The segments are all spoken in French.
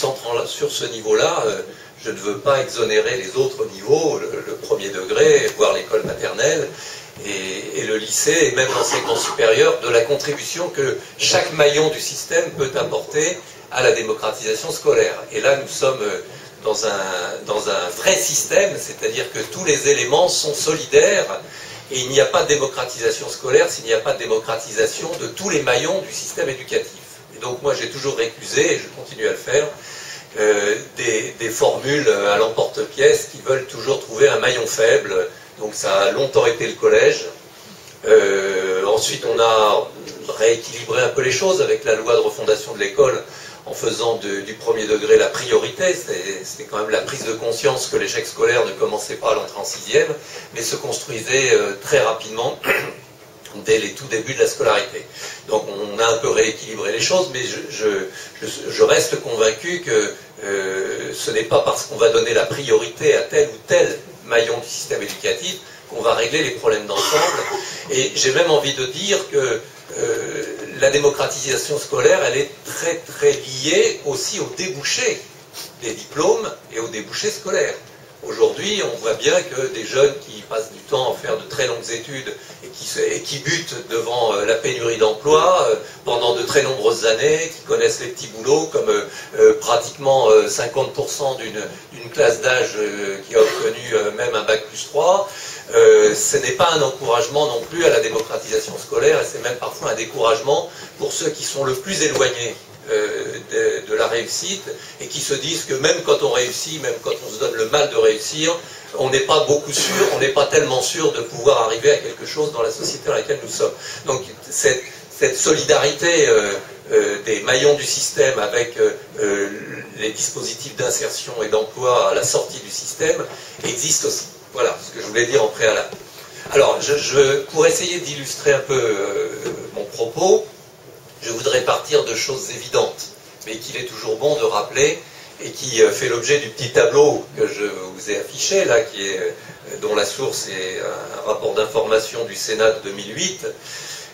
concentrant sur ce niveau-là, je ne veux pas exonérer les autres niveaux, le premier degré, voire l'école maternelle, et le lycée, et même l'enseignement supérieur, de la contribution que chaque maillon du système peut apporter à la démocratisation scolaire. Et là, nous sommes dans un vrai système, c'est-à-dire que tous les éléments sont solidaires, et il n'y a pas de démocratisation scolaire s'il n'y a pas de démocratisation de tous les maillons du système éducatif. Et donc moi, j'ai toujours récusé, et je continue à le faire, des formules à l'emporte-pièce qui veulent toujours trouver un maillon faible. Donc ça a longtemps été le collège. Ensuite, on a rééquilibré un peu les choses avec la loi de refondation de l'école en faisant du premier degré la priorité. C'était quand même la prise de conscience que l'échec scolaire ne commençait pas à l'entrée en sixième, mais se construisait très rapidement dès les tout débuts de la scolarité. Donc on a un peu rééquilibré les choses, mais je reste convaincu que ce n'est pas parce qu'on va donner la priorité à tel ou tel maillon du système éducatif qu'on va régler les problèmes d'ensemble. Et j'ai même envie de dire que la démocratisation scolaire, elle est très très liée aussi au débouché des diplômes et au débouché scolaire. Aujourd'hui, on voit bien que des jeunes qui passent du temps à faire de très longues études et qui butent devant la pénurie d'emploi pendant de très nombreuses années, qui connaissent les petits boulots, comme pratiquement 50% d'une classe d'âge qui a obtenu même un bac plus 3, ce n'est pas un encouragement non plus à la démocratisation scolaire, et c'est même parfois un découragement pour ceux qui sont le plus éloignés de la réussite, et qui se disent que même quand on réussit, même quand on se donne le mal de réussir, on n'est pas beaucoup sûr, on n'est pas tellement sûr de pouvoir arriver à quelque chose dans la société dans laquelle nous sommes. Donc cette solidarité des maillons du système avec les dispositifs d'insertion et d'emploi à la sortie du système existe aussi. Voilà ce que je voulais dire en préalable. Alors, pour essayer d'illustrer un peu mon propos, je voudrais partir de choses évidentes, mais qu'il est toujours bon de rappeler, et qui fait l'objet du petit tableau que je vous ai affiché, là, dont la source est un rapport d'information du Sénat de 2008,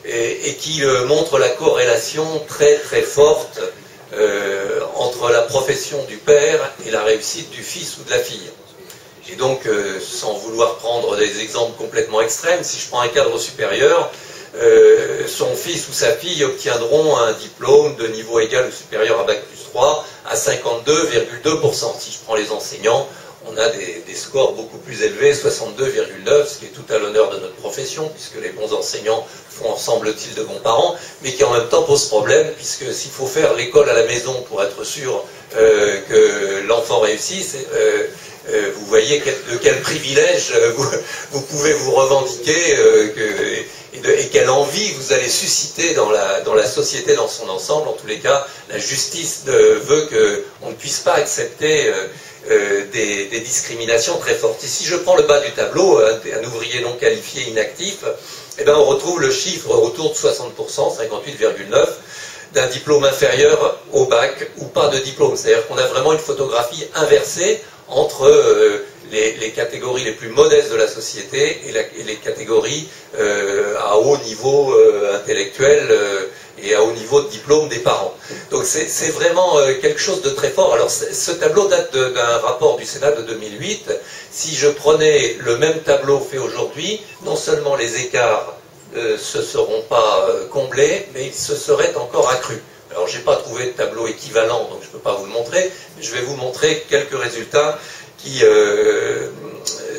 et qui montre la corrélation très très forte entre la profession du père et la réussite du fils ou de la fille. Et donc, sans vouloir prendre des exemples complètement extrêmes, si je prends un cadre supérieur, son fils ou sa fille obtiendront un diplôme de niveau égal ou supérieur à bac plus 3 à 52,2%. Si je prends les enseignants, on a des scores beaucoup plus élevés, 62,9%, ce qui est tout à l'honneur de notre profession, puisque les bons enseignants font, semble-t-il, de bons parents, mais qui en même temps pose problème, puisque s'il faut faire l'école à la maison pour être sûr que l'enfant réussisse, vous voyez de quel privilège vous pouvez vous revendiquer et quelle envie vous allez susciter dans la société dans son ensemble. En tous les cas, la justice veut qu'on ne puisse pas accepter des discriminations très fortes. Et si je prends le bas du tableau, un ouvrier non qualifié inactif, eh bien on retrouve le chiffre autour de 60%, 58,9%, d'un diplôme inférieur au bac ou pas de diplôme. C'est-à-dire qu'on a vraiment une photographie inversée entre les catégories les plus modestes de la société et les catégories à haut niveau intellectuel et à haut niveau de diplôme des parents. Donc c'est vraiment quelque chose de très fort. Alors ce tableau date d'un rapport du Sénat de 2008. Si je prenais le même tableau fait aujourd'hui, non seulement les écarts se seront pas comblés, mais ils se seraient encore accrus. Alors, je n'ai pas trouvé de tableau équivalent, donc je ne peux pas vous le montrer, mais je vais vous montrer quelques résultats qui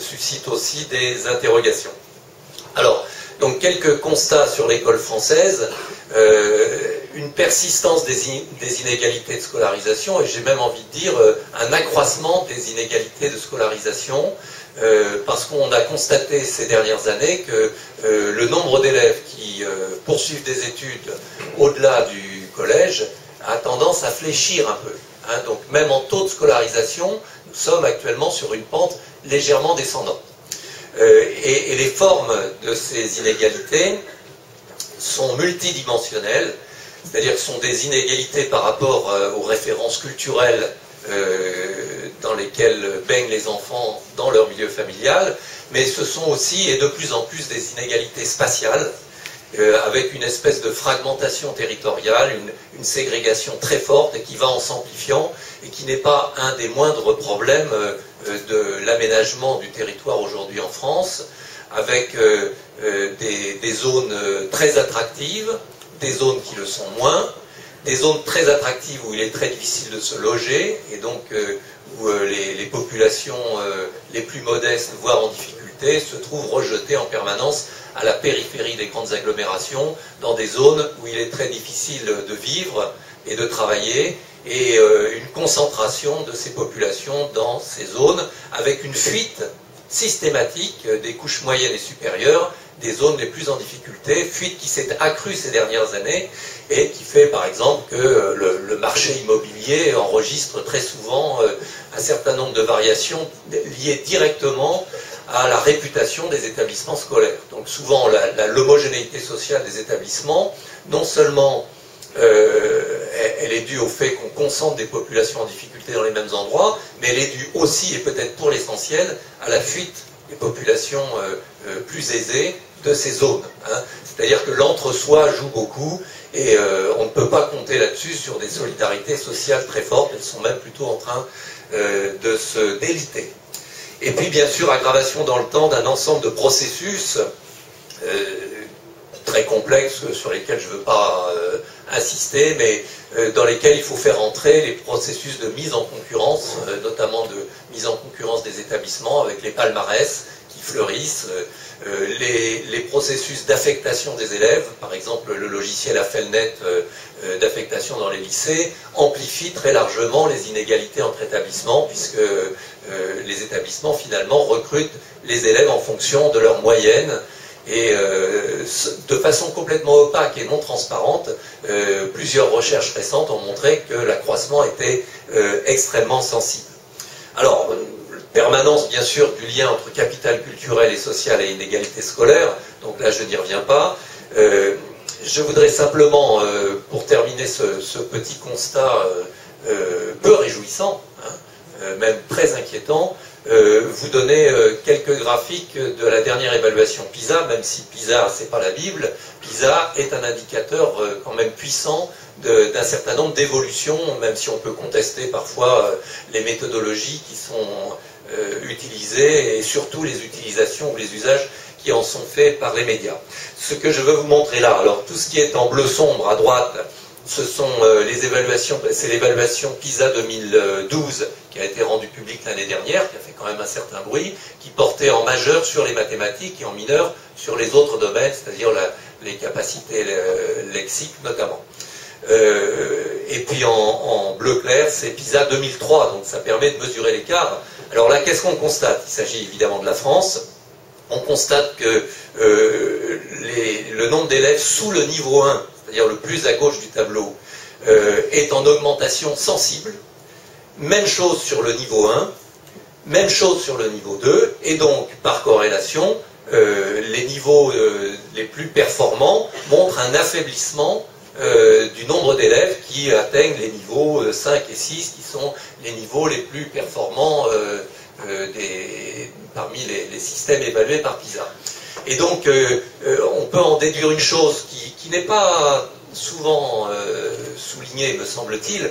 suscitent aussi des interrogations. Alors, donc quelques constats sur l'école française, une persistance des inégalités de scolarisation, et j'ai même envie de dire un accroissement des inégalités de scolarisation, parce qu'on a constaté ces dernières années que le nombre d'élèves qui poursuivent des études au-delà du collège a tendance à fléchir un peu. Donc même en taux de scolarisation, nous sommes actuellement sur une pente légèrement descendante. Et les formes de ces inégalités sont multidimensionnelles, c'est-à-dire que ce sont des inégalités par rapport aux références culturelles dans lesquelles baignent les enfants dans leur milieu familial, mais ce sont aussi et de plus en plus des inégalités spatiales. avec une espèce de fragmentation territoriale, une ségrégation très forte et qui va en s'amplifiant et qui n'est pas un des moindres problèmes de l'aménagement du territoire aujourd'hui en France, avec des zones très attractives, des zones qui le sont moins, des zones très attractives où il est très difficile de se loger et donc où les populations les plus modestes, voire en difficulté, se trouvent rejetées en permanence à la périphérie des grandes agglomérations, dans des zones où il est très difficile de vivre et de travailler, et une concentration de ces populations dans ces zones, avec une fuite systématique des couches moyennes et supérieures, des zones les plus en difficulté, fuite qui s'est accrue ces dernières années, et qui fait par exemple que le marché immobilier enregistre très souvent un certain nombre de variations liées directement à la réputation des établissements scolaires. Donc souvent l'homogénéité sociale des établissements, non seulement elle est due au fait qu'on concentre des populations en difficulté dans les mêmes endroits, mais elle est due aussi, et peut-être pour l'essentiel, à la fuite des populations plus aisées de ces zones. Hein. C'est-à-dire que l'entre-soi joue beaucoup, et on ne peut pas compter là-dessus sur des solidarités sociales très fortes, elles sont même plutôt en train de se déliter. Et puis bien sûr, aggravation dans le temps d'un ensemble de processus très complexes sur lesquels je ne veux pas insister, mais dans lesquels il faut faire entrer les processus de mise en concurrence, notamment de mise en concurrence des établissements avec les palmarès qui fleurissent, les processus d'affectation des élèves, par exemple le logiciel Affelnet d'affectation dans les lycées, amplifie très largement les inégalités entre établissements, puisque les établissements finalement recrutent les élèves en fonction de leur moyenne, et de façon complètement opaque et non transparente, plusieurs recherches récentes ont montré que l'accroissement était extrêmement sensible. Alors, permanence bien sûr du lien entre capital culturel et social et inégalité scolaire, donc là je n'y reviens pas. Je voudrais simplement, pour terminer ce petit constat peu réjouissant, hein, même très inquiétant, vous donner quelques graphiques de la dernière évaluation PISA, même si PISA c'est pas la Bible, PISA est un indicateur quand même puissant d'un certain nombre d'évolutions, même si on peut contester parfois les méthodologies qui sont utilisées et surtout les utilisations ou les usages qui en sont faits par les médias. Ce que je veux vous montrer là, alors tout ce qui est en bleu sombre à droite, ce sont les évaluations, c'est l'évaluation PISA 2012 qui a été rendue publique l'année dernière, qui a fait quand même un certain bruit, qui portait en majeur sur les mathématiques et en mineur sur les autres domaines, c'est-à-dire les capacités lexiques notamment. Et puis en bleu clair, c'est PISA 2003, donc ça permet de mesurer l'écart. Alors là, qu'est-ce qu'on constate? Il s'agit évidemment de la France. On constate que le nombre d'élèves sous le niveau 1, c'est-à-dire le plus à gauche du tableau, est en augmentation sensible. Même chose sur le niveau 1, même chose sur le niveau 2, et donc, par corrélation, les niveaux les plus performants montrent un affaiblissement du nombre d'élèves qui atteignent les niveaux 5 et 6, qui sont les niveaux les plus performants parmi les systèmes évalués par PISA. Et donc, on peut en déduire une chose qui n'est pas souvent soulignée, me semble-t-il,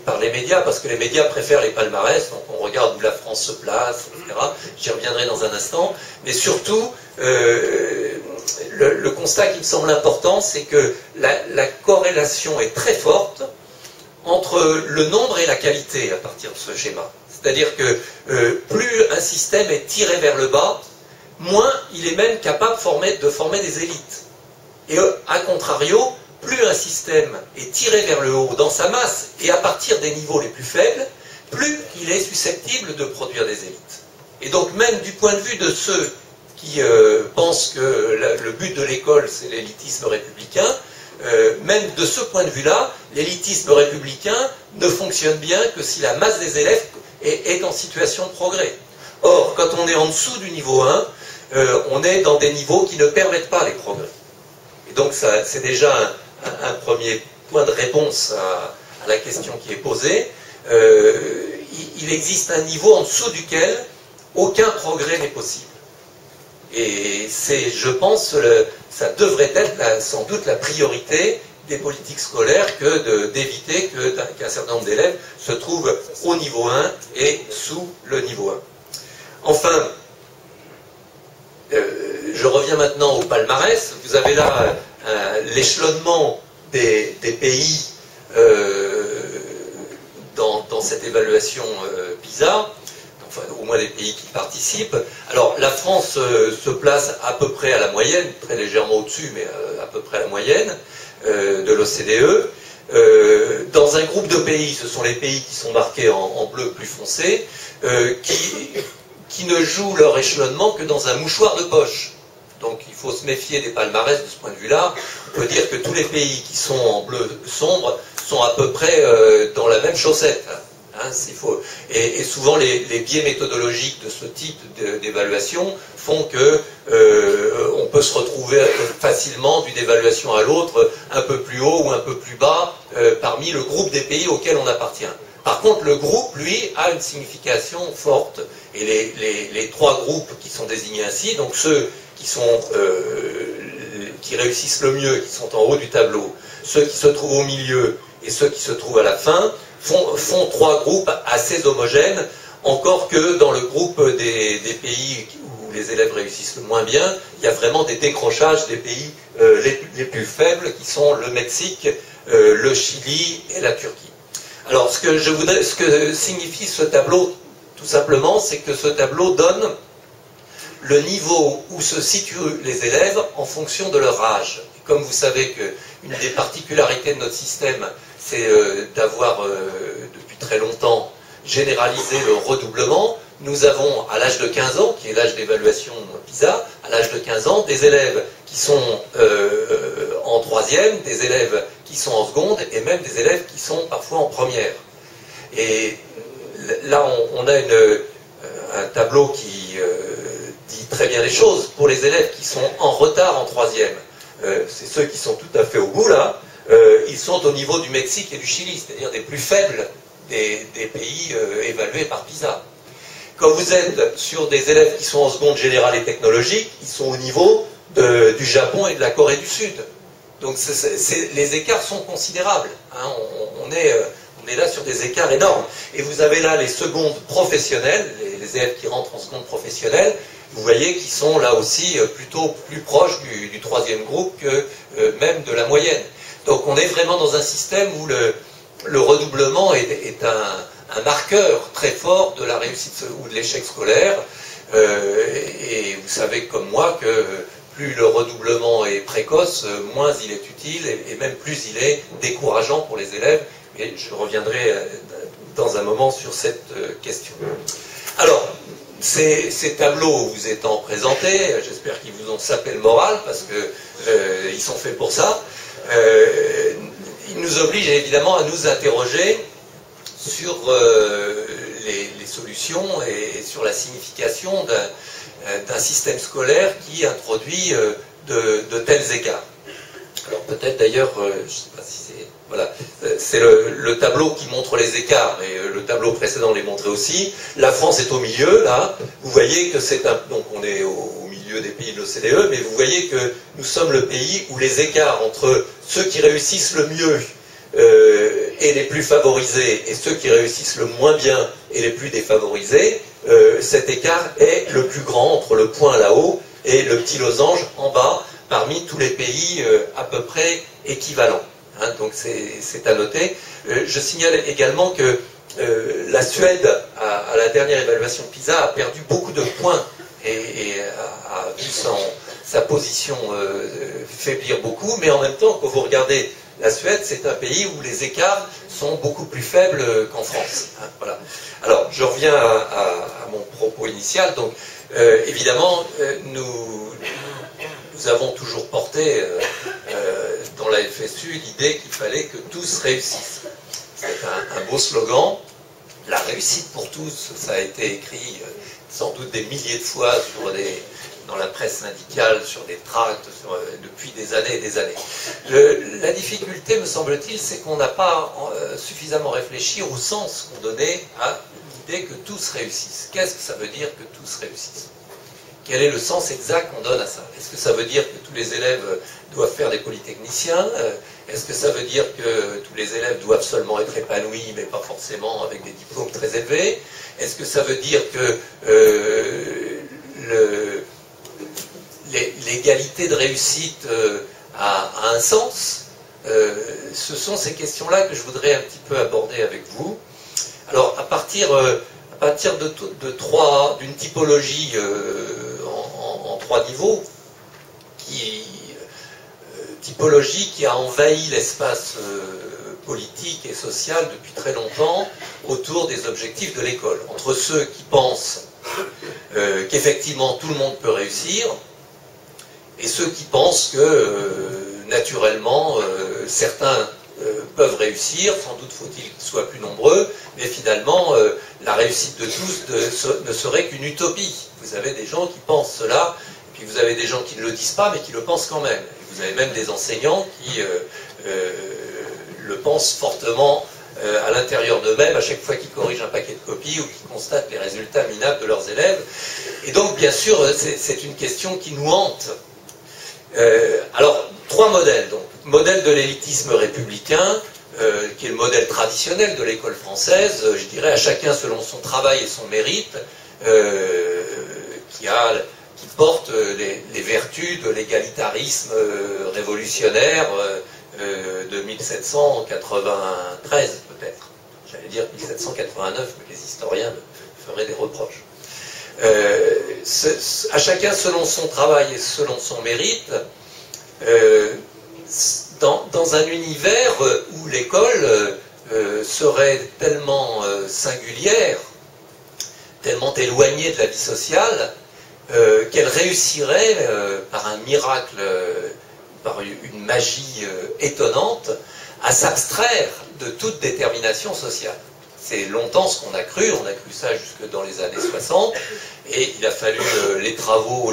par les médias, parce que les médias préfèrent les palmarès, donc on regarde où la France se place, etc. J'y reviendrai dans un instant. Mais surtout, le constat qui me semble important, c'est que la corrélation est très forte entre le nombre et la qualité à partir de ce schéma. C'est-à-dire que plus un système est tiré vers le bas, moins il est même capable de former des élites. Et à contrario, plus un système est tiré vers le haut dans sa masse et à partir des niveaux les plus faibles, plus il est susceptible de produire des élites. Et donc même du point de vue de ceux qui pensent que le but de l'école c'est l'élitisme républicain, même de ce point de vue-là, l'élitisme républicain ne fonctionne bien que si la masse des élèves est en situation de progrès. Or, quand on est en dessous du niveau 1, on est dans des niveaux qui ne permettent pas les progrès. Et donc c'est déjà un premier point de réponse à la question qui est posée. Il existe un niveau en dessous duquel aucun progrès n'est possible. Et c'est, je pense, ça devrait être sans doute la priorité des politiques scolaires que d'éviter qu'un certain nombre d'élèves se trouvent au niveau 1 et sous le niveau 1. Enfin, je reviens maintenant au palmarès. Vous avez là l'échelonnement des pays dans cette évaluation PISA, enfin au moins les pays qui participent. Alors la France se place à peu près à la moyenne, très légèrement au-dessus, mais à peu près à la moyenne de l'OCDE. Dans un groupe de pays, ce sont les pays qui sont marqués en bleu plus foncé, qui ne jouent leur échelonnement que dans un mouchoir de poche. Donc il faut se méfier des palmarès de ce point de vue-là. On peut dire que tous les pays qui sont en bleu sombre sont à peu près dans la même chaussette. Hein, et souvent les biais méthodologiques de ce type d'évaluation font que on peut se retrouver facilement d'une évaluation à l'autre un peu plus haut ou un peu plus bas parmi le groupe des pays auxquels on appartient. Par contre, le groupe, lui, a une signification forte. Et les trois groupes qui sont désignés ainsi, donc ceux qui réussissent le mieux, qui sont en haut du tableau, ceux qui se trouvent au milieu et ceux qui se trouvent à la fin, font trois groupes assez homogènes, encore que dans le groupe des pays où les élèves réussissent le moins bien, il y a vraiment des décrochages des pays les plus faibles, qui sont le Mexique, le Chili et la Turquie. Alors, ce que signifie ce tableau, tout simplement, c'est que ce tableau donne le niveau où se situent les élèves en fonction de leur âge. Et comme vous savez qu'une des particularités de notre système, c'est d'avoir, depuis très longtemps, généralisé le redoublement, nous avons, à l'âge de 15 ans, qui est l'âge d'évaluation PISA, à l'âge de 15 ans, des élèves qui sont en troisième, des élèves qui sont en seconde, et même des élèves qui sont parfois en première. Et là, on a un tableau qui dit très bien les choses. Pour les élèves qui sont en retard en troisième, c'est ceux qui sont tout à fait au bout, là, ils sont au niveau du Mexique et du Chili, c'est-à-dire des plus faibles des pays évalués par PISA. Quand vous êtes sur des élèves qui sont en seconde générale et technologique, ils sont au niveau du Japon et de la Corée du Sud. Donc les écarts sont considérables. Hein. On est là sur des écarts énormes. Et vous avez là les secondes professionnelles, les élèves qui rentrent en seconde professionnelle, vous voyez qu'ils sont là aussi plutôt plus proches du troisième groupe que même de la moyenne. Donc on est vraiment dans un système où le redoublement est un marqueur très fort de la réussite ou de l'échec scolaire. Et vous savez comme moi que plus le redoublement est précoce, moins il est utile et même plus il est décourageant pour les élèves. Et je reviendrai dans un moment sur cette question. Alors, ces tableaux vous étant présentés, j'espère qu'ils vous ont sapé le moral, parce qu'ils sont faits pour ça. Ils nous obligent évidemment à nous interroger sur les solutions et sur la signification d'un système scolaire qui introduit de tels écarts. Alors peut-être d'ailleurs, je ne sais pas si c'est... Voilà, c'est le tableau qui montre les écarts, et le tableau précédent les montrait aussi. La France est au milieu, là. Vous voyez que c'est un... Donc on est au milieu des pays de l'OCDE, mais vous voyez que nous sommes le pays où les écarts entre ceux qui réussissent le mieux et les plus favorisés, et ceux qui réussissent le moins bien et les plus défavorisés, cet écart est le plus grand entre le point là-haut et le petit losange en bas, parmi tous les pays à peu près équivalents. Hein, donc c'est à noter. Je signale également que la Suède, à la dernière évaluation PISA, a perdu beaucoup de points et a vu sa position faiblir beaucoup, mais en même temps, quand vous regardez la Suède, c'est un pays où les écarts sont beaucoup plus faibles qu'en France. Hein, voilà. Alors, je reviens à mon propos initial. Donc, évidemment, nous avons toujours porté dans la FSU l'idée qu'il fallait que tous réussissent. C'est un beau slogan. La réussite pour tous, ça a été écrit sans doute des milliers de fois dans la presse syndicale, sur des tracts, depuis des années et des années. La difficulté, me semble-t-il, c'est qu'on n'a pas suffisamment réfléchi au sens qu'on donnait à l'idée que tous réussissent. Qu'est-ce que ça veut dire que tous réussissent? quel est le sens exact qu'on donne à ça? Est-ce que ça veut dire que tous les élèves doivent faire des polytechniciens? Est-ce que ça veut dire que tous les élèves doivent seulement être épanouis, mais pas forcément avec des diplômes très élevés? Est-ce que ça veut dire que l'égalité de réussite a un sens? Ce sont ces questions-là que je voudrais un petit peu aborder avec vous. Alors, à partir d'une typologie en 3 niveaux, typologie qui a envahi l'espace politique et social depuis très longtemps autour des objectifs de l'école. Entre ceux qui pensent qu'effectivement tout le monde peut réussir et ceux qui pensent que naturellement certains peuvent réussir, sans doute faut-il qu'ils soient plus nombreux, mais finalement la réussite de tous ne serait qu'une utopie. Vous avez des gens qui pensent cela, et puis vous avez des gens qui ne le disent pas, mais qui le pensent quand même. Et vous avez même des enseignants qui le pensent fortement à l'intérieur d'eux-mêmes à chaque fois qu'ils corrigent un paquet de copies ou qu'ils constatent les résultats minables de leurs élèves. Et donc, bien sûr, c'est une question qui nous hante. Alors, 3 modèles. Donc, modèle de l'élitisme républicain, qui est le modèle traditionnel de l'école française, je dirais à chacun selon son travail et son mérite, qui porte les vertus de l'égalitarisme révolutionnaire de 1793 peut-être. J'allais dire 1789, mais les historiens me feraient des reproches. À chacun selon son travail et selon son mérite, dans un univers où l'école serait tellement singulière, tellement éloignée de la vie sociale, qu'elle réussirait par un miracle, par une magie étonnante, à s'abstraire de toute détermination sociale. C'est longtemps ce qu'on a cru ça jusque dans les années 60, et il a fallu les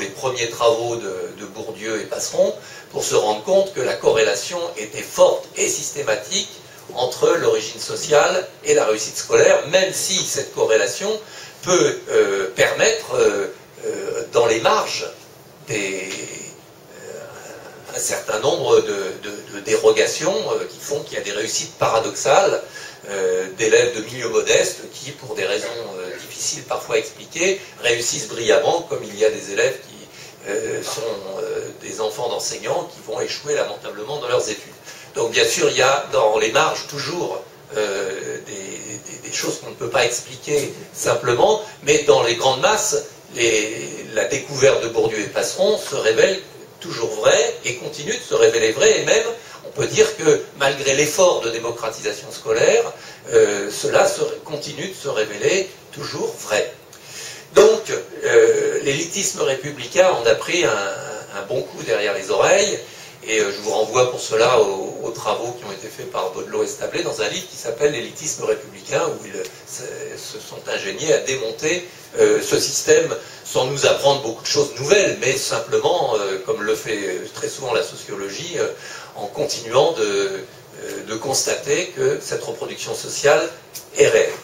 premiers travaux de Bourdieu et Passeron pour se rendre compte que la corrélation était forte et systématique entre l'origine sociale et la réussite scolaire, même si cette corrélation peut permettre, dans les marges, un certain nombre de dérogations qui font qu'il y a des réussites paradoxales d'élèves de milieux modestes qui, pour des raisons difficiles parfois à expliquer, réussissent brillamment, comme il y a des élèves qui sont des enfants d'enseignants qui vont échouer lamentablement dans leurs études. Donc bien sûr, il y a dans les marges toujours des choses qu'on ne peut pas expliquer simplement, mais dans les grandes masses, la découverte de Bourdieu et Passeron se révèle toujours vraie et continue de se révéler vraie, et même on peut dire que malgré l'effort de démocratisation scolaire, cela continue de se révéler toujours vrai. Donc, l'élitisme républicain en a pris un bon coup derrière les oreilles, et je vous renvoie pour cela aux travaux qui ont été faits par Baudelot et Stablet dans un livre qui s'appelle L'élitisme républicain, où ils se sont ingéniés à démonter ce système sans nous apprendre beaucoup de choses nouvelles, mais simplement, comme le fait très souvent la sociologie, en continuant de constater que cette reproduction sociale est réelle.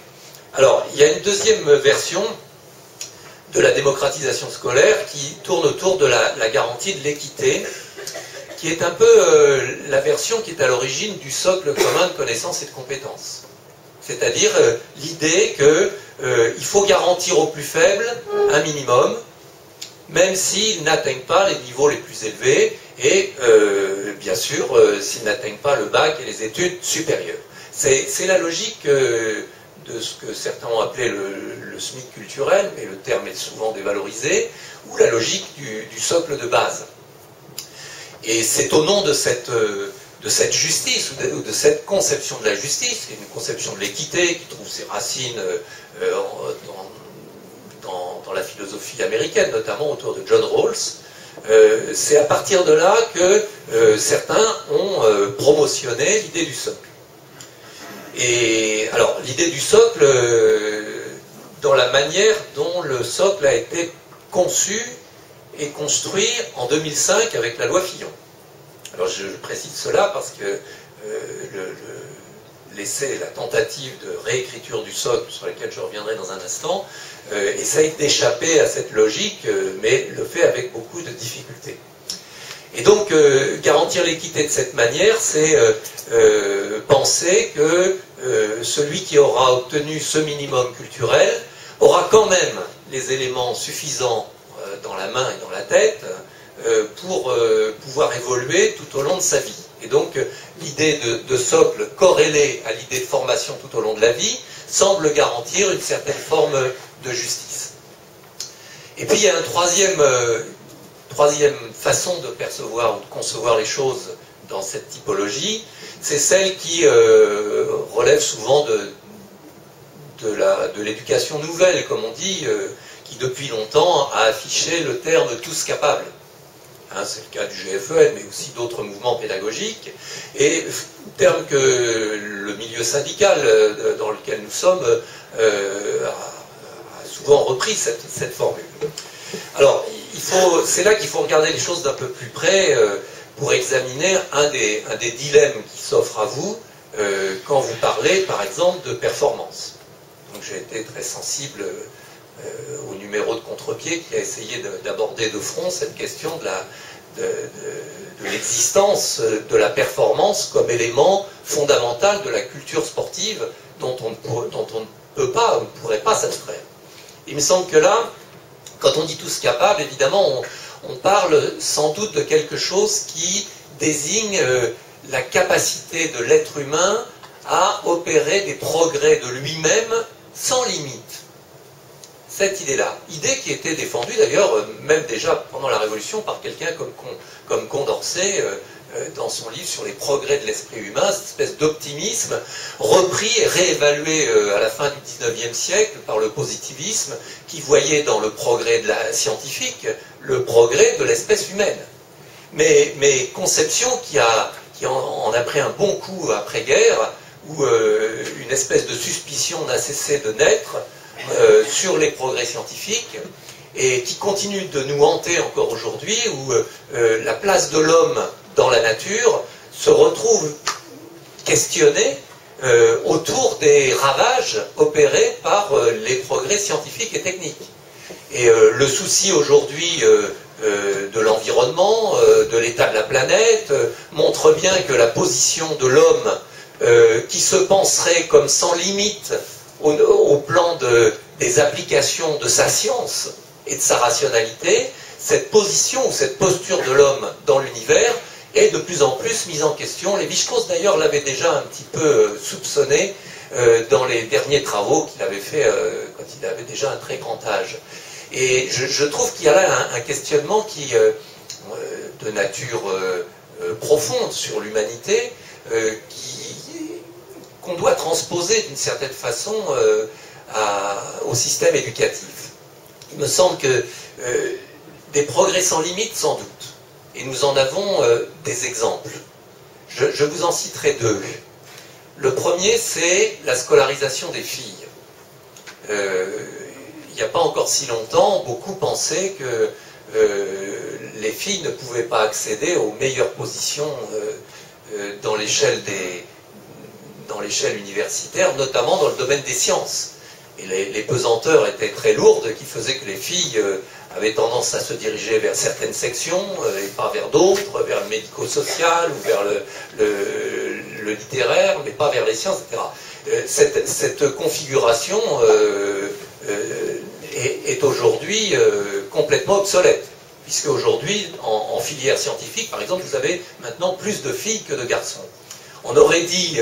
Alors, il y a une deuxième version de la démocratisation scolaire qui tourne autour de la garantie de l'équité, qui est un peu la version qui est à l'origine du socle commun de connaissances et de compétences. C'est-à-dire l'idée qu'il faut garantir aux plus faibles un minimum, même s'ils n'atteignent pas les niveaux les plus élevés, et bien sûr s'ils n'atteignent pas le bac et les études supérieures. C'est la logique de ce que certains ont appelé le SMIC culturel, mais le terme est souvent dévalorisé, ou la logique du socle de base. Et c'est au nom de cette justice, ou de cette conception de la justice, qui est une conception de l'équité, qui trouve ses racines dans la philosophie américaine, notamment autour de John Rawls. C'est à partir de là que certains ont promotionné l'idée du socle. Et alors, l'idée du socle, dans la manière dont le socle a été conçu et construit en 2005 avec la loi Fillon. Alors je précise cela parce que l'essai, la tentative de réécriture du socle, sur laquelle je reviendrai dans un instant, essaye d'échapper à cette logique, mais le fait avec beaucoup de difficultés. Et donc, garantir l'équité de cette manière, c'est penser que celui qui aura obtenu ce minimum culturel aura quand même les éléments suffisants dans la main et dans la tête pour pouvoir évoluer tout au long de sa vie. Et donc, l'idée de socle corrélée à l'idée de formation tout au long de la vie semble garantir une certaine forme de justice. Et puis, il y a une troisième façon de percevoir ou de concevoir les choses dans cette typologie, c'est celle qui relève souvent de l'éducation nouvelle, comme on dit, qui depuis longtemps a affiché le terme « tous capables ». Hein, c'est le cas du GFEN, mais aussi d'autres mouvements pédagogiques, et terme que le milieu syndical dans lequel nous sommes a souvent repris cette formule. Alors, c'est là qu'il faut regarder les choses d'un peu plus près pour examiner un des dilemmes qui s'offrent à vous quand vous parlez, par exemple, de performance. Donc j'ai été très sensible au numéro de contre-pied qui a essayé d'aborder de front cette question de l'existence de la performance comme élément fondamental de la culture sportive dont on ne peut pas ou ne pourrait pas s'abstraire. Il me semble que là, quand on dit tous capables, évidemment, on parle sans doute de quelque chose qui désigne la capacité de l'être humain à opérer des progrès de lui-même sans limite. Cette idée-là, idée qui était défendue d'ailleurs même déjà pendant la Révolution par quelqu'un comme Condorcet dans son livre sur les progrès de l'esprit humain, cette espèce d'optimisme repris et réévalué à la fin du XIXe siècle par le positivisme qui voyait dans le progrès de la scientifique le progrès de l'espèce humaine. Mais conception qui en a pris un bon coup après-guerre, où une espèce de suspicion n'a cessé de naître sur les progrès scientifiques, et qui continue de nous hanter encore aujourd'hui, où la place de l'homme dans la nature se retrouve questionnée autour des ravages opérés par les progrès scientifiques et techniques. Et le souci aujourd'hui de l'environnement, de l'état de la planète, montre bien que la position de l'homme qui se penserait comme sans limite au plan des applications de sa science et de sa rationalité, cette position ou cette posture de l'homme dans l'univers est de plus en plus mise en question. Lévi-Strauss d'ailleurs l'avait déjà un petit peu soupçonné dans les derniers travaux qu'il avait fait quand il avait déjà un très grand âge. Et je trouve qu'il y a là un questionnement de nature profonde sur l'humanité qu'on doit transposer d'une certaine façon au système éducatif. Il me semble que des progrès sans limite, sans doute. Et nous en avons des exemples. Je vous en citerai deux. Le premier, c'est la scolarisation des filles. Il n'y a pas encore si longtemps, beaucoup pensaient que les filles ne pouvaient pas accéder aux meilleures positions dans l'échelle universitaire, notamment dans le domaine des sciences. Et les pesanteurs étaient très lourdes, qui faisaient que les filles avaient tendance à se diriger vers certaines sections et pas vers d'autres, vers le médico-social ou vers le littéraire, mais pas vers les sciences, etc. Cette configuration est aujourd'hui complètement obsolète, puisque aujourd'hui, en filière scientifique, par exemple, vous avez maintenant plus de filles que de garçons. On aurait dit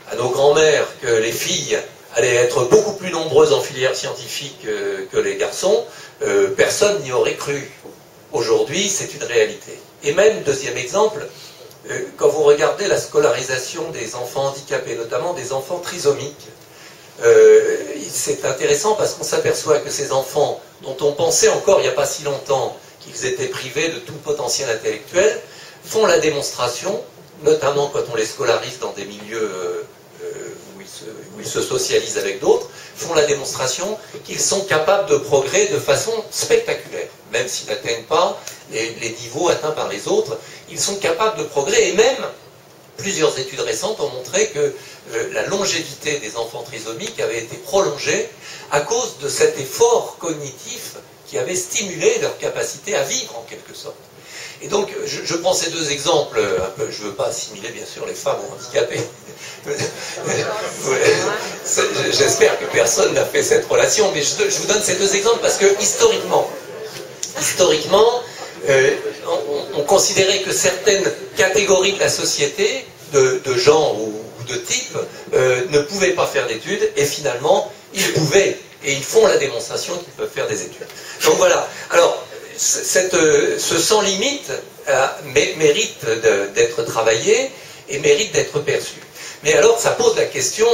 à nos grands-mères que les filles allaient être beaucoup plus nombreuses en filière scientifique que les garçons, personne n'y aurait cru. Aujourd'hui, c'est une réalité. Et même, deuxième exemple, quand vous regardez la scolarisation des enfants handicapés, notamment des enfants trisomiques, c'est intéressant parce qu'on s'aperçoit que ces enfants, dont on pensait encore il n'y a pas si longtemps qu'ils étaient privés de tout potentiel intellectuel, font la démonstration, notamment quand on les scolarise dans des milieux où ils se socialisent avec d'autres, font la démonstration qu'ils sont capables de progrès de façon spectaculaire. Même s'ils n'atteignent pas les niveaux atteints par les autres, ils sont capables de progrès, et même Plusieurs études récentes ont montré que la longévité des enfants trisomiques avait été prolongée à cause de cet effort cognitif qui avait stimulé leur capacité à vivre en quelque sorte. Et donc, je prends ces deux exemples, un peu, je ne veux pas assimiler bien sûr les femmes aux handicapés. J'espère que personne n'a fait cette relation, mais je vous donne ces deux exemples parce que historiquement, on considérait que certaines catégories de la société, de genre ou de type, ne pouvaient pas faire d'études, et finalement, ils pouvaient, et ils font la démonstration qu'ils peuvent faire des études. Donc voilà. Alors, ce sans limite mérite d'être travaillé et mérite d'être perçu. Mais alors, ça pose la question,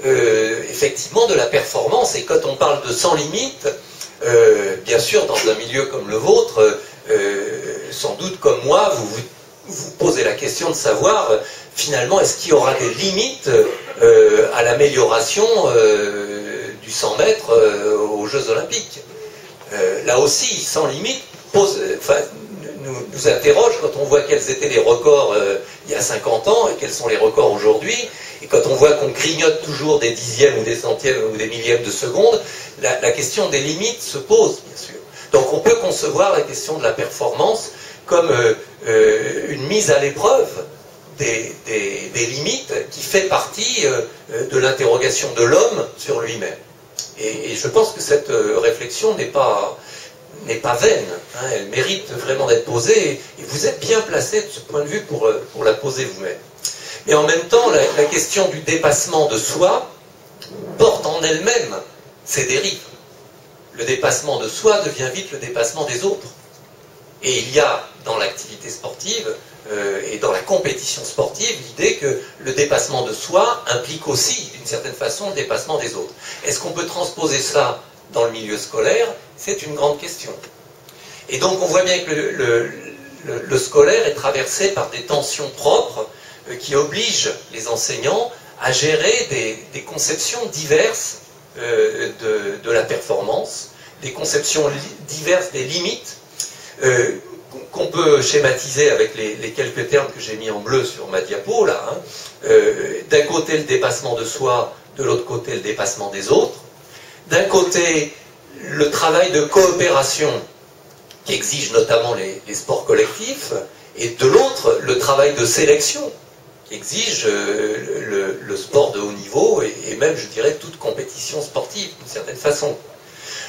effectivement, de la performance, et quand on parle de sans limite, bien sûr, dans un milieu comme le vôtre, sans doute comme moi, vous posez la question de savoir, finalement, est-ce qu'il y aura des limites à l'amélioration du 100 mètres aux Jeux Olympiques. Là aussi, sans limite, nous interroge quand on voit quels étaient les records il y a 50 ans et quels sont les records aujourd'hui, et quand on voit qu'on grignote toujours des dixièmes ou des centièmes ou des millièmes de seconde, la question des limites se pose, bien sûr. Donc on peut concevoir la question de la performance comme une mise à l'épreuve des limites qui fait partie de l'interrogation de l'homme sur lui-même. Et je pense que cette réflexion n'est pas vaine, hein, elle mérite vraiment d'être posée, et vous êtes bien placé de ce point de vue pour la poser vous-même. Mais en même temps, la question du dépassement de soi porte en elle-même ses dérives. Le dépassement de soi devient vite le dépassement des autres. Et il y a dans l'activité sportive et dans la compétition sportive l'idée que le dépassement de soi implique aussi, d'une certaine façon, le dépassement des autres. Est-ce qu'on peut transposer ça dans le milieu scolaire? C'est une grande question. Et donc on voit bien que le scolaire est traversé par des tensions propres qui obligent les enseignants à gérer des conceptions diverses de la performance, des conceptions diverses des limites, qu'on peut schématiser avec les quelques termes que j'ai mis en bleu sur ma diapo, là. Hein. D'un côté le dépassement de soi, de l'autre côté le dépassement des autres. D'un côté, le travail de coopération qui exige notamment les sports collectifs, et de l'autre, le travail de sélection qui exige le sport de haut niveau, et même, je dirais, toute compétition sportive, d'une certaine façon.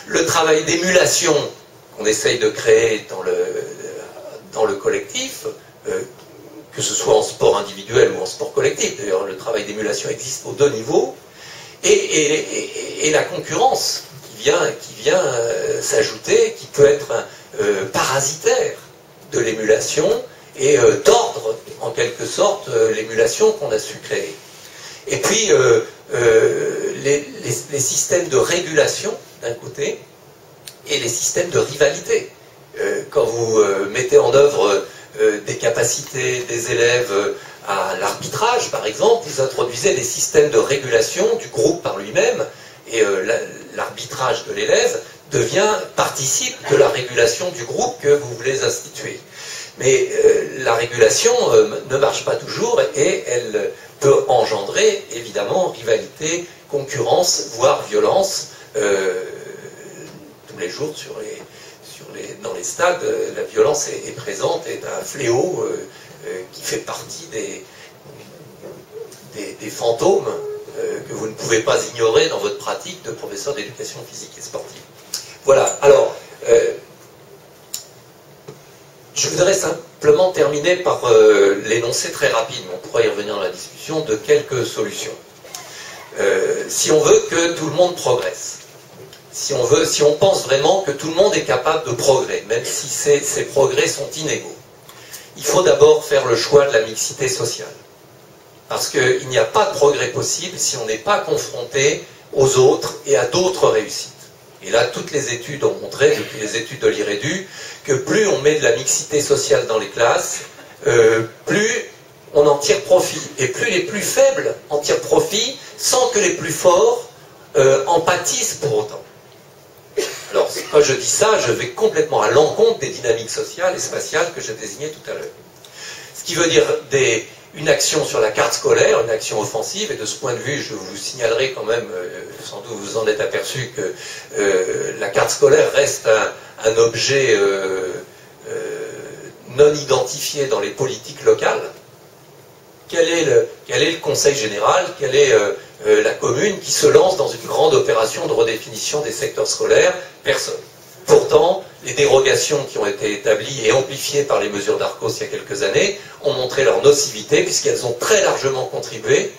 Le travail d'émulation qu'on essaye de créer dans le collectif, que ce soit en sport individuel ou en sport collectif, d'ailleurs le travail d'émulation existe aux deux niveaux, et la concurrence qui vient s'ajouter, qui peut être parasitaire de l'émulation et tordre en quelque sorte l'émulation qu'on a su créer. Et puis les systèmes de régulation d'un côté et les systèmes de rivalité. Quand vous mettez en œuvre des capacités des élèves à l'arbitrage, par exemple, vous introduisez des systèmes de régulation du groupe par lui-même, et l'arbitrage de l'élève participe de la régulation du groupe que vous voulez instituer. Mais la régulation ne marche pas toujours, et elle peut engendrer évidemment rivalité, concurrence, voire violence. Tous les jours dans les stades, la violence est présente, est un fléau qui fait partie des fantômes que vous ne pouvez pas ignorer dans votre pratique de professeur d'éducation physique et sportive. Voilà, alors, je voudrais simplement terminer par l'énoncé très rapide, mais on pourra y revenir dans la discussion, de quelques solutions. Si on veut que tout le monde progresse, si on pense vraiment que tout le monde est capable de progrès, même si ces progrès sont inégaux, il faut d'abord faire le choix de la mixité sociale. Parce qu'il n'y a pas de progrès possible si on n'est pas confronté aux autres et à d'autres réussites. Et là, toutes les études ont montré, depuis les études de l'IREDU, que plus on met de la mixité sociale dans les classes, plus on en tire profit. Et plus les plus faibles en tirent profit, sans que les plus forts en pâtissent pour autant. Alors, quand je dis ça, je vais complètement à l'encontre des dynamiques sociales et spatiales que je désignais tout à l'heure. Ce qui veut dire une action sur la carte scolaire, une action offensive, et de ce point de vue, je vous signalerai quand même, sans doute vous en êtes aperçu, que la carte scolaire reste un objet non identifié dans les politiques locales. Quel est le conseil général, quelle est la commune qui se lance dans une grande opération de redéfinition des secteurs scolaires? Personne. Pourtant, les dérogations qui ont été établies et amplifiées par les mesures d'Arcos il y a quelques années ont montré leur nocivité puisqu'elles ont très largement contribué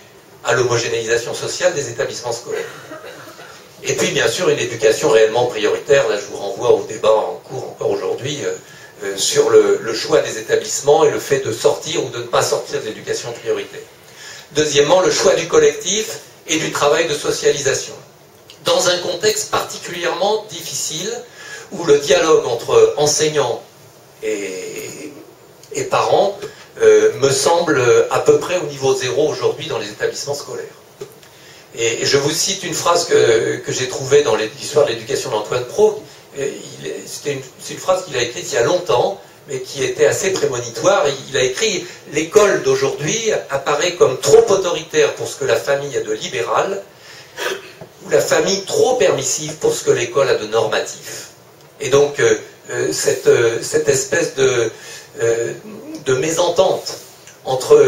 à l'homogénéisation sociale des établissements scolaires. Et puis, bien sûr, une éducation réellement prioritaire. Là, je vous renvoie au débat en cours encore aujourd'hui sur le choix des établissements et le fait de sortir ou de ne pas sortir de l'éducation prioritaire. Deuxièmement, le choix du collectif et du travail de socialisation. Dans un contexte particulièrement difficile, où le dialogue entre enseignants et parents me semble à peu près au niveau zéro aujourd'hui dans les établissements scolaires. Et je vous cite une phrase que j'ai trouvée dans l'histoire de l'éducation d'Antoine Pro. C'est une phrase qu'il a écrite il y a longtemps, mais qui était assez prémonitoire. Il a écrit « L'école d'aujourd'hui apparaît comme trop autoritaire pour ce que la famille a de libéral, ou la famille trop permissive pour ce que l'école a de normatif. » Et donc, cette espèce de mésentente entre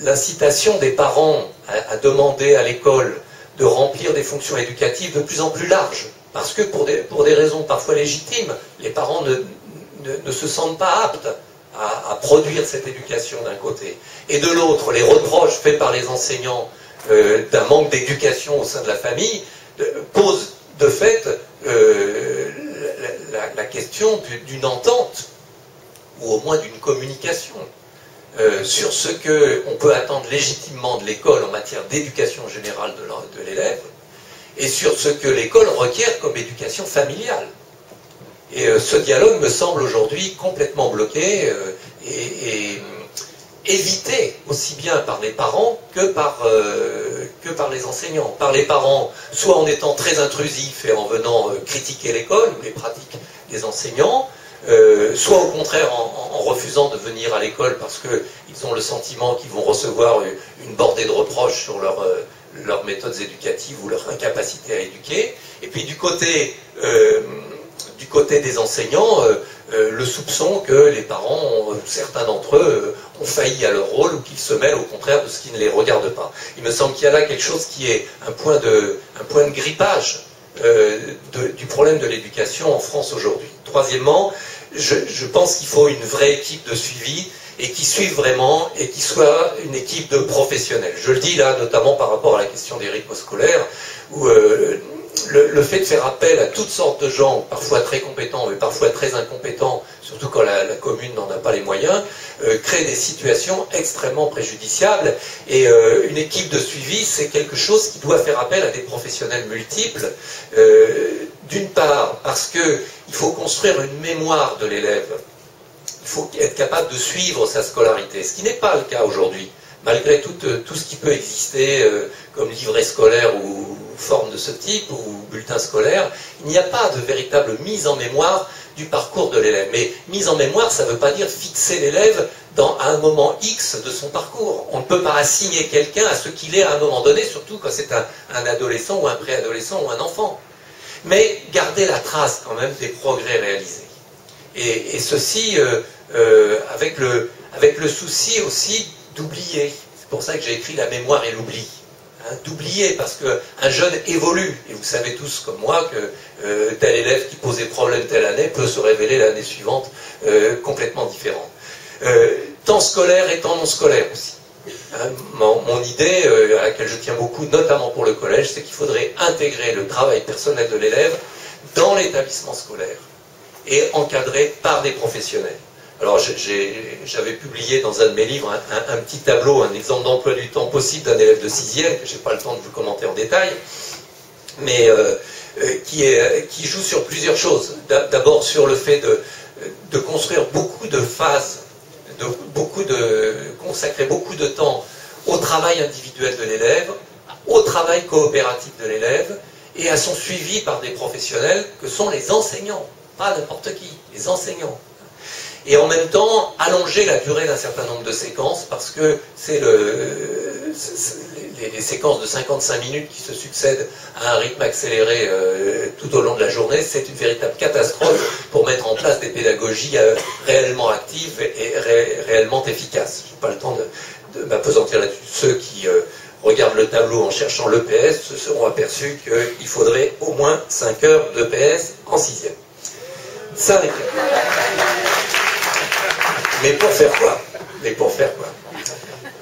l'incitation des parents à demander à l'école de remplir des fonctions éducatives de plus en plus larges, parce que pour des raisons parfois légitimes, les parents ne se sentent pas aptes à produire cette éducation d'un côté. Et de l'autre, les reproches faits par les enseignants d'un manque d'éducation au sein de la famille posent de fait la question d'une entente, ou au moins d'une communication, sur ce qu'on peut attendre légitimement de l'école en matière d'éducation générale de l'élève, et sur ce que l'école requiert comme éducation familiale. Et ce dialogue me semble aujourd'hui complètement bloqué et évité aussi bien par les parents que par les enseignants. Par les parents, soit en étant très intrusifs et en venant critiquer l'école ou les pratiques des enseignants, soit au contraire en refusant de venir à l'école parce qu'ils ont le sentiment qu'ils vont recevoir une bordée de reproches sur leurs méthodes éducatives ou leur incapacité à éduquer. Et puis du côté des enseignants, le soupçon que les parents, certains d'entre eux, ont failli à leur rôle ou qu'ils se mêlent au contraire de ce qui ne les regarde pas. Il me semble qu'il y a là quelque chose qui est un point de grippage du problème de l'éducation en France aujourd'hui. Troisièmement, je pense qu'il faut une vraie équipe de suivi et qui suive vraiment et qui soit une équipe de professionnels. Je le dis là notamment par rapport à la question des rythmes scolaires où le fait de faire appel à toutes sortes de gens, parfois très compétents mais parfois très incompétents, surtout quand la commune n'en a pas les moyens, crée des situations extrêmement préjudiciables. Et une équipe de suivi, c'est quelque chose qui doit faire appel à des professionnels multiples. D'une part, parce qu'il faut construire une mémoire de l'élève. Il faut être capable de suivre sa scolarité, ce qui n'est pas le cas aujourd'hui. Malgré tout ce qui peut exister comme livret scolaire ou forme de ce type, ou bulletin scolaire, il n'y a pas de véritable mise en mémoire du parcours de l'élève. Mais mise en mémoire, ça ne veut pas dire fixer l'élève à un moment X de son parcours. On ne peut pas assigner quelqu'un à ce qu'il est à un moment donné, surtout quand c'est un adolescent ou un préadolescent ou un enfant. Mais garder la trace quand même des progrès réalisés. Et ceci avec le souci aussi d'oublier. C'est pour ça que j'ai écrit la mémoire et l'oubli. Hein, d'oublier, parce qu'un jeune évolue. Et vous savez tous comme moi que tel élève qui posait problème telle année peut se révéler l'année suivante complètement différent. Temps scolaire et temps non scolaire aussi. Hein, mon idée, à laquelle je tiens beaucoup, notamment pour le collège, c'est qu'il faudrait intégrer le travail personnel de l'élève dans l'établissement scolaire et encadré par des professionnels. Alors j'avais publié dans un de mes livres un petit tableau, un exemple d'emploi du temps possible d'un élève de 6e, que je n'ai pas le temps de vous commenter en détail, mais qui joue sur plusieurs choses. D'abord sur le fait de construire beaucoup de phases, consacrer beaucoup de temps au travail individuel de l'élève, au travail coopératif de l'élève, et à son suivi par des professionnels que sont les enseignants, pas n'importe qui, les enseignants. et en même temps allonger la durée d'un certain nombre de séquences, parce que c'est les séquences de 55 minutes qui se succèdent à un rythme accéléré tout au long de la journée, c'est une véritable catastrophe pour mettre en place des pédagogies réellement actives et réellement efficaces. Je n'ai pas le temps de m'appesantir là-dessus. Ceux qui regardent le tableau en cherchant l'EPS se seront aperçus qu'il faudrait au moins 5 heures d'EPS en 6e. Ça n'est pas. Mais pour faire quoi?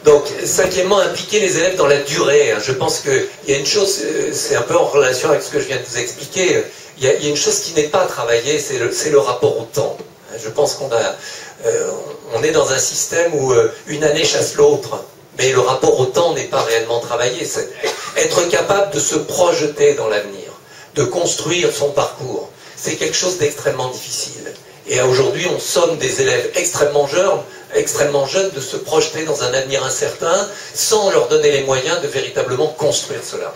Donc, cinquièmement, impliquer les élèves dans la durée. Je pense qu'il y a une chose, c'est un peu en relation avec ce que je viens de vous expliquer, il y a une chose qui n'est pas travaillée, c'est le rapport au temps. Je pense on est dans un système où une année chasse l'autre, mais le rapport au temps n'est pas réellement travaillé. C'est être capable de se projeter dans l'avenir, de construire son parcours. C'est quelque chose d'extrêmement difficile. Et aujourd'hui, on somme des élèves extrêmement jeunes de se projeter dans un avenir incertain sans leur donner les moyens de véritablement construire cela.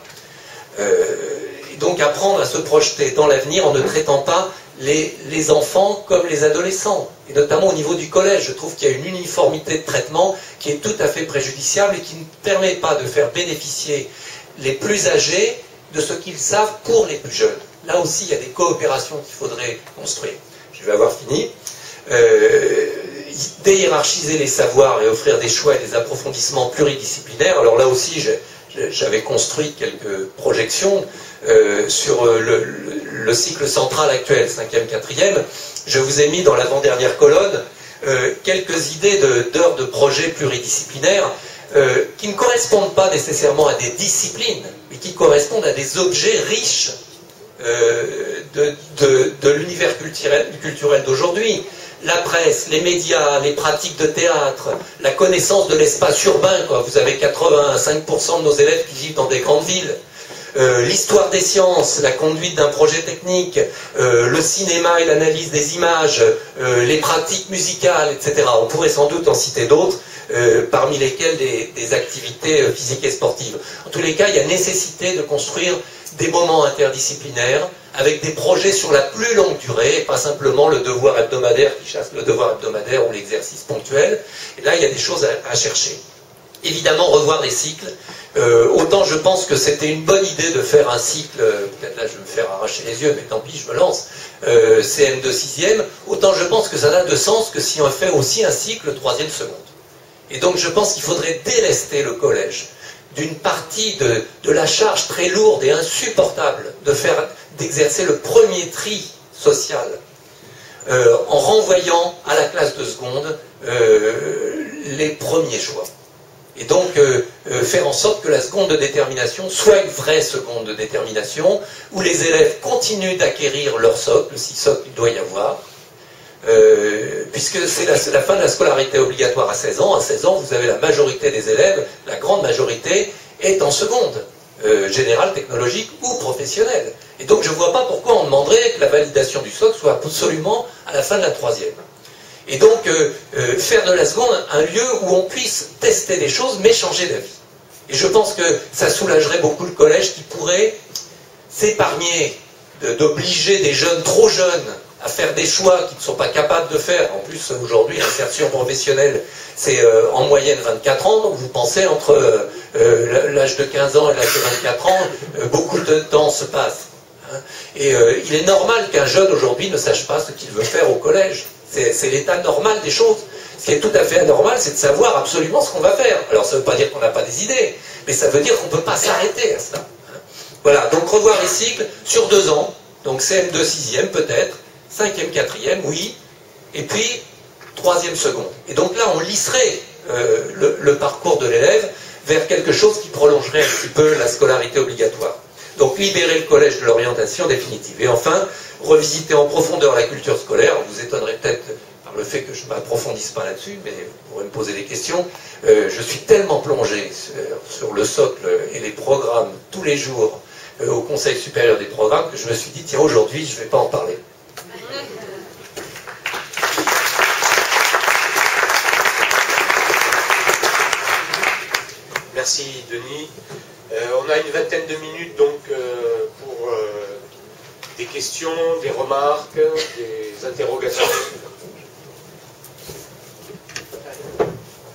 Et donc apprendre à se projeter dans l'avenir en ne traitant pas les enfants comme les adolescents. Et notamment au niveau du collège, je trouve qu'il y a une uniformité de traitement qui est tout à fait préjudiciable et qui ne permet pas de faire bénéficier les plus âgés de ce qu'ils savent pour les plus jeunes. Là aussi, il y a des coopérations qu'il faudrait construire. Je vais avoir fini. Déhiérarchiser les savoirs et offrir des choix et des approfondissements pluridisciplinaires. Alors là aussi, j'avais construit quelques projections sur le cycle central actuel, 5e, 4e. Je vous ai mis dans l'avant-dernière colonne quelques idées d'heures de projets pluridisciplinaires qui ne correspondent pas nécessairement à des disciplines, mais qui correspondent à des objets riches de l'univers culturel d'aujourd'hui. La presse, les médias, les pratiques de théâtre, la connaissance de l'espace urbain, quoi. Vous avez 85% de nos élèves qui vivent dans des grandes villes. L'histoire des sciences, la conduite d'un projet technique, le cinéma et l'analyse des images, les pratiques musicales, etc. On pourrait sans doute en citer d'autres, parmi lesquelles des activités physiques et sportives. En tous les cas, il y a nécessité de construire des moments interdisciplinaires avec des projets sur la plus longue durée, et pas simplement le devoir hebdomadaire qui chasse le devoir hebdomadaire ou l'exercice ponctuel. Et là, il y a des choses à chercher. Évidemment, revoir les cycles. Autant je pense que c'était une bonne idée de faire un cycle, peut-être là je vais me faire arracher les yeux, mais tant pis, je me lance, CM2 6e, autant je pense que ça n'a de sens que si on fait aussi un cycle 3e seconde. Et donc je pense qu'il faudrait délester le collège d'une partie de la charge très lourde et insupportable d'exercer le premier tri social, en renvoyant à la classe de seconde les premiers choix. Et donc faire en sorte que la seconde de détermination soit une vraie seconde de détermination, où les élèves continuent d'acquérir leur socle, si socle il doit y avoir, puisque c'est la fin de la scolarité obligatoire à 16 ans. À 16 ans, vous avez la majorité des élèves, la grande majorité, est en seconde, générale, technologique ou professionnelle. Et donc je ne vois pas pourquoi on demanderait que la validation du socle soit absolument à la fin de la 3e. Et donc faire de la seconde un lieu où on puisse tester des choses mais changer d'avis. Et je pense que ça soulagerait beaucoup le collège qui pourrait s'épargner d'obliger des jeunes trop jeunes à faire des choix qu'ils ne sont pas capables de faire. En plus, aujourd'hui, l'insertion professionnelle, c'est en moyenne 24 ans, donc vous pensez entre l'âge de 15 ans et l'âge de 24 ans, beaucoup de temps se passe. Et il est normal qu'un jeune aujourd'hui ne sache pas ce qu'il veut faire au collège. C'est l'état normal des choses. Ce qui est tout à fait anormal, c'est de savoir absolument ce qu'on va faire. Alors ça ne veut pas dire qu'on n'a pas des idées, mais ça veut dire qu'on ne peut pas s'arrêter à cela. Voilà, donc revoir les cycles sur 2 ans, donc CM2 6e peut-être, 5e, 4e, oui, et puis 3e seconde. Et donc là, on lisserait le parcours de l'élève vers quelque chose qui prolongerait un petit peu la scolarité obligatoire. Donc libérer le collège de l'orientation définitive. Et enfin, revisiter en profondeur la culture scolaire. Vous étonnerez peut-être par le fait que je ne m'approfondisse pas là-dessus, mais vous pourrez me poser des questions. Je suis tellement plongé sur le socle et les programmes tous les jours au Conseil supérieur des programmes que je me suis dit, tiens, aujourd'hui, je ne vais pas en parler. Merci Denis. On a une vingtaine de minutes donc pour des questions, des remarques, des interrogations.